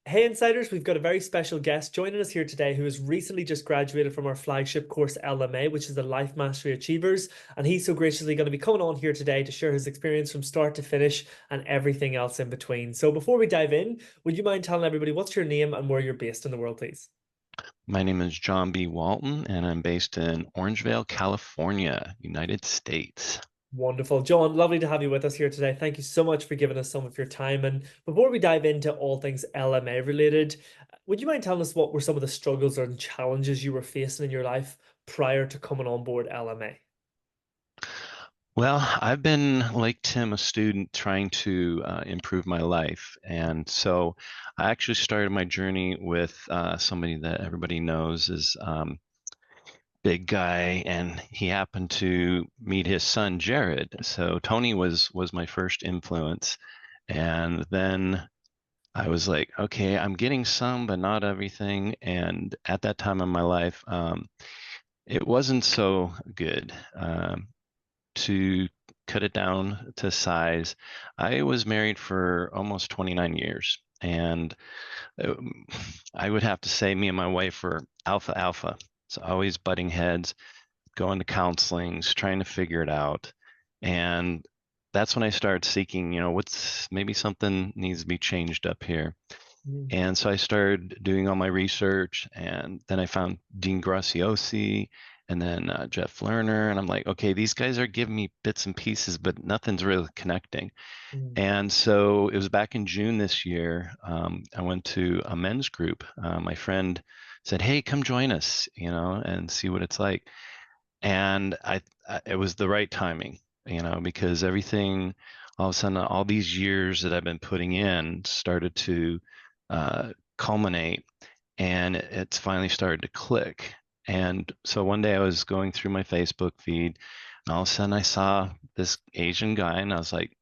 Hey Insiders, we've got a very special guest joining us here today who has recently just graduated from our flagship course LMA, which is the Life Mastery Achievers. And he's so graciously going to be coming on here today to share his experience from start to finish and everything else in between. So before we dive in, would you mind telling everybody what's your name and where you're based in the world, please? My name is John B. Walton, and I'm based in Orangevale, California, United States. Wonderful. John, lovely to have you with us here today. Thank you so much for giving us some of your time. And before we dive into all things LMA related, would you mind telling us what were some of the struggles and challenges you were facing in your life prior to coming on board LMA? Well, I've been, like Tim, a student trying to improve my life. And so I actually started my journey with somebody that everybody knows is big guy, and he happened to meet his son, Jared. So Tony was my first influence. And then I was like, okay, I'm getting some, but not everything. And at that time in my life, it wasn't so good. To cut it down to size, I was married for almost 29 years. And um, I would have to say, me and my wife were alpha alpha. So always butting heads, going to counselings, trying to figure it out. And that's when I started seeking, what's maybe something needs to be changed up here. Mm. And so I started doing all my research, and then I found Dean Graciosi and then Jeff Lerner. And I'm like, okay, these guys are giving me bits and pieces, but nothing's really connecting. Mm. And so it was back in June this year. I went to a men's group. My friend said, hey, come join us, and see what it's like. And it was the right timing, because everything, all of a sudden, all these years that I've been putting in started to culminate, and it's finally started to click. And so one day I was going through my Facebook feed, and all of a sudden I saw this Asian guy, and I was like,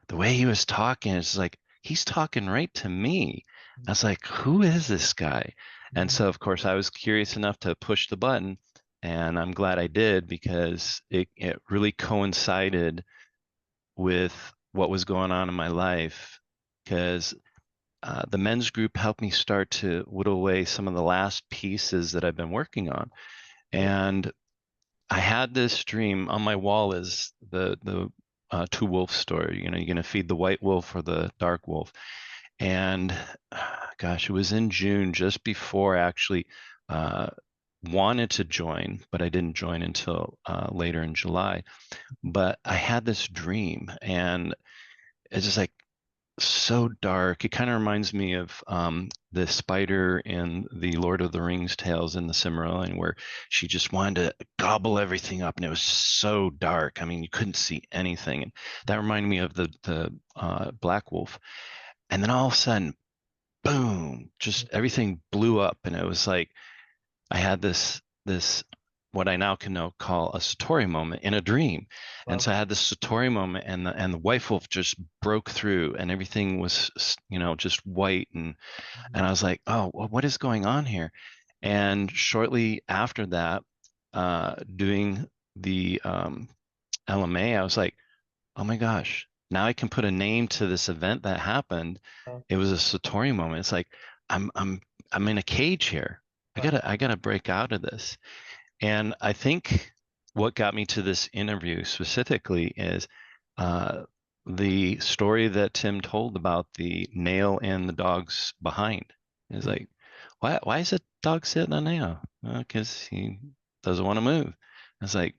the way he was talking, it's like he's talking right to me. I was like, who is this guy? And Mm. so, of course, I was curious enough to push the button, and I'm glad I did because it really coincided with what was going on in my life. Because the men's group helped me start to whittle away some of the last pieces that I've been working on. Yeah. And I had this dream on my wall is the two wolf story. You're going to feed the white wolf or the dark wolf. And gosh, it was in June, just before I actually uh, wanted to join, but I didn't join until later in July. But I had this dream, and it's just like so dark. It kind of reminds me of the spider in the Lord of the Rings tales in the Silmarillion, where she just wanted to gobble everything up, and it was so dark. I mean, you couldn't see anything. And that reminded me of the Black Wolf. And then all of a sudden, boom, just everything blew up, and it was like I had this what I now can know call a Satori moment in a dream. And Wow. so I had this Satori moment, and the white wolf just broke through, and everything was just white, and I was like, oh, well, what is going on here? And shortly after that, doing the LMA, I was like, oh my gosh, now I can put a name to this event that happened. Wow. It was a Satori moment. It's like I'm I'm I'm in a cage here. I Wow. gotta break out of this. And I think what got me to this interview specifically is uh, the story that Tim told about the nail in the dog's behind. It's Mm. like, why is the dog sitting on a nail? Because he doesn't want to move. It's like,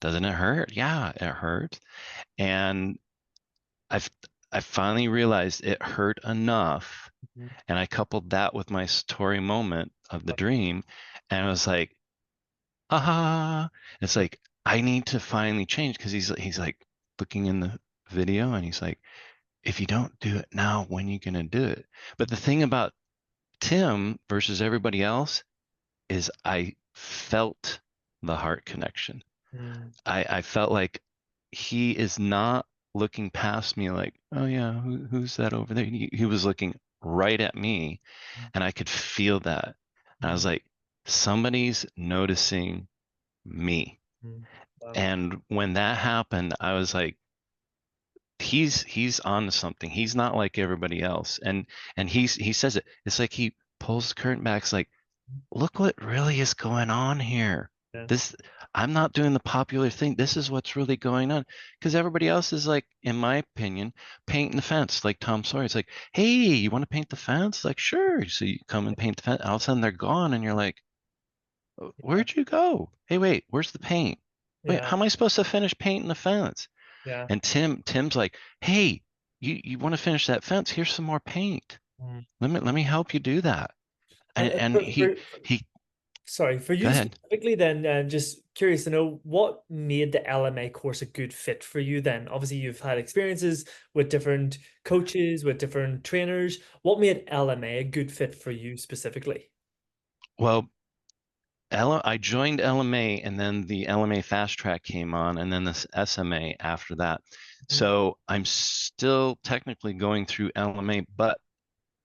doesn't it hurt? Yeah, it hurts. And I've I finally realized it hurt enough, Mhm. and I coupled that with my story moment of the dream, and I was like, ah, it's like I need to finally change because he's like looking in the video, and he's like, if you don't do it now, when are you gonna do it? But the thing about Tim versus everybody else is I felt the heart connection. Mm. I felt like he is not looking past me like, oh yeah, who's that over there? He was looking right at me, and I could feel that. And I was Mm. like, somebody's noticing me. Mm. Wow. And when that happened, I was like, he's on to something. He's not like everybody else. And he says it. It's like he pulls the curtain back. It's like, look what really is going on here. Yeah. This, I'm not doing the popular thing. This is what's really going on. Because everybody else is like, in my opinion, painting the fence, like Tom Sawyer. It's like, hey, you want to paint the fence? Like, sure. So you come and paint the fence. All of a sudden they're gone, and you're like, Yeah. where'd you go? Hey, wait, where's the paint? Wait, Yeah. how am I supposed to finish painting the fence? Yeah. And Tim's like, hey, you want to finish that fence? Here's some more paint. Mm. Let me help you do that. And And he sorry, for go you ahead. specifically, then, just curious to know what made the LMA course a good fit for you then. Obviously, you've had experiences with different coaches, with different trainers. What made LMA a good fit for you specifically? Well, I joined LMA, and then the LMA Fast Track came on, and then this SMA after that. Mhm. So I'm still technically going through LMA, but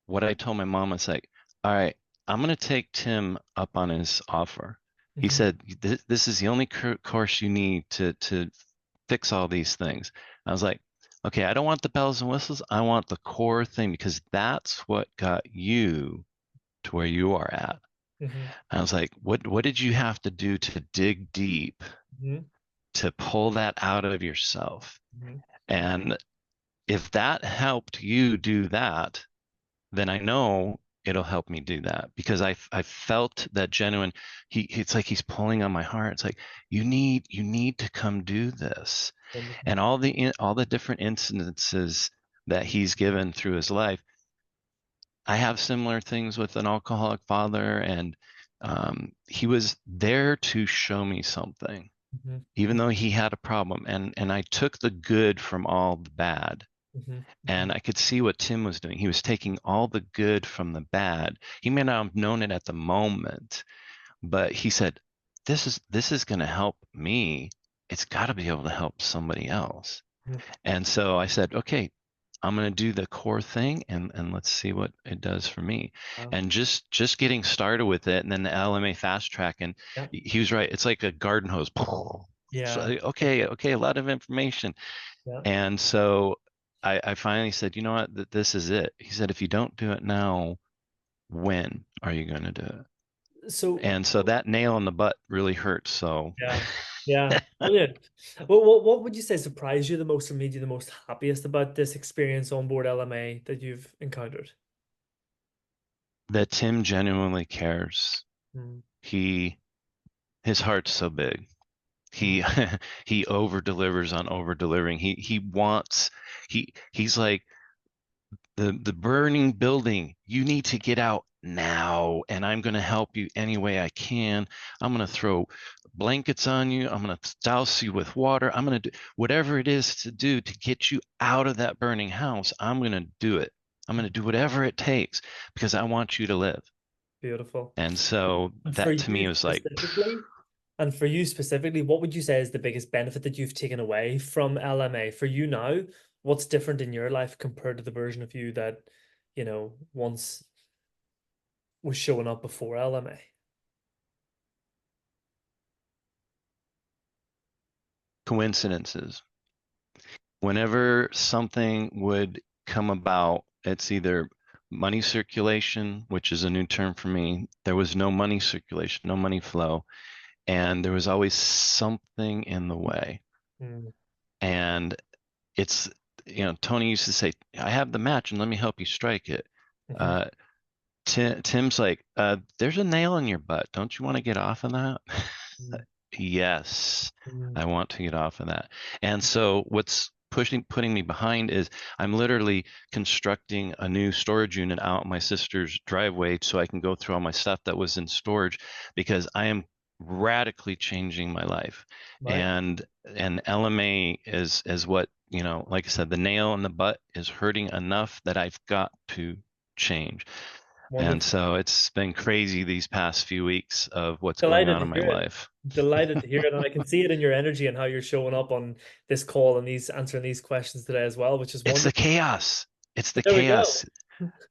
what I told my mom was like, all right, I'm going to take Tim up on his offer. He Mhm. said, this is the only course you need to fix all these things. I was like, okay, I don't want the bells and whistles. I want the core thing, because that's what got you to where you are at. Mhm. I was like, what did you have to do to dig deep Mhm. to pull that out of yourself? Mhm. And if that helped you do that, then I know it'll help me do that, because I felt that genuine. It's like he's pulling on my heart. It's like, you need to come do this. Wonderful. And all the different incidences that he's given through his life, I have similar things with an alcoholic father, and he was there to show me something, Mhm. even though he had a problem. And I took the good from all the bad, Mhm. Mhm. and I could see what Tim was doing. He was taking all the good from the bad. He may not have known it at the moment, but he said, this is going to help me. It's got to be able to help somebody else. Mhm. And so I said, okay, I'm going to do the core thing, and let's see what it does for me. Wow. And just getting started with it, and then the LMA fast track, and Yeah. he was right. It's like a garden hose. So Yeah. okay, a lot of information. Yeah. And so I finally said, you know what, this is it. He said, if you don't do it now, when are you going to do it? So, And so that nail in the butt really hurts. So yeah. Yeah. Brilliant. What would you say surprised you the most or made you the most happiest about this experience on board LMA that you've encountered? that Tim genuinely cares. Mm. He his heart's so big. Mm. He he over delivers on over delivering. He's like, the burning building, you need to get out now, and I'm going to help you any way I can. I'm going to throw blankets on you. I'm going to douse you with water. I'm going to do whatever it is to do to get you out of that burning house. I'm going to do it. I'm going to do whatever it takes, because I want you to live. Beautiful. And so And for that to me you was like, specifically, and for you specifically, what would you say is the biggest benefit that you've taken away from LMA for you now? What's different in your life compared to the version of you that, once was showing up before LMA? coincidences. Whenever something would come about, it's either money circulation, which is a new term for me. There was no money circulation, no money flow, and there was always something in the way. Mm. And it's, Tony used to say, I have the match and let me help you strike it. Mhm. Uh, Tim's like, there's a nail in your butt. Don't you want to get off of that? Mm. Yes, Mm. I want to get off of that. And so what's putting me behind is I'm literally constructing a new storage unit out in my sister's driveway so I can go through all my stuff that was in storage, because I am radically changing my life. Right. And LMA is what, like I said, the nail in the butt is hurting enough that I've got to change. And Wonderful. so it's been crazy these past few weeks of what's going Delighted on to in my hear it. life. Delighted to hear it. And I can see it in your energy and how you're showing up on this call and these answering these questions today as well, which is It's the wonderful. chaos. It's the There we go. chaos.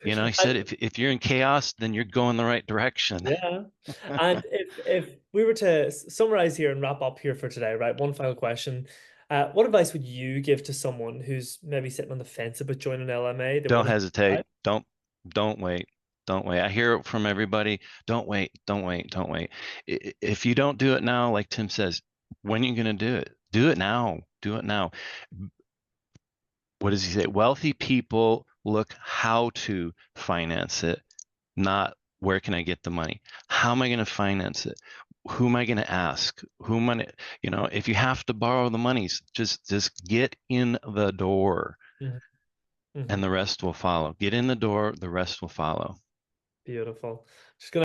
He said, if you're in chaos, then you're going the right direction. Yeah. And if we were to summarize here and wrap up here for today, right? One final question. What advice would you give to someone who's maybe sitting on the fence about joining LMA? They Don't want to hesitate. try. Don't wait. Don't wait. I hear it from everybody. Don't wait. Don't wait. Don't wait. If you don't do it now, like Tim says, when are you going to do it? Do it now. Do it now. What does he say? Wealthy people look how to finance it, not where can I get the money? How am I going to finance it? Who am I going to ask? Who am I, if you have to borrow the monies, just get in the door Mhm, and mhm. the rest will follow. Get in the door, the rest will follow. Beautiful. Just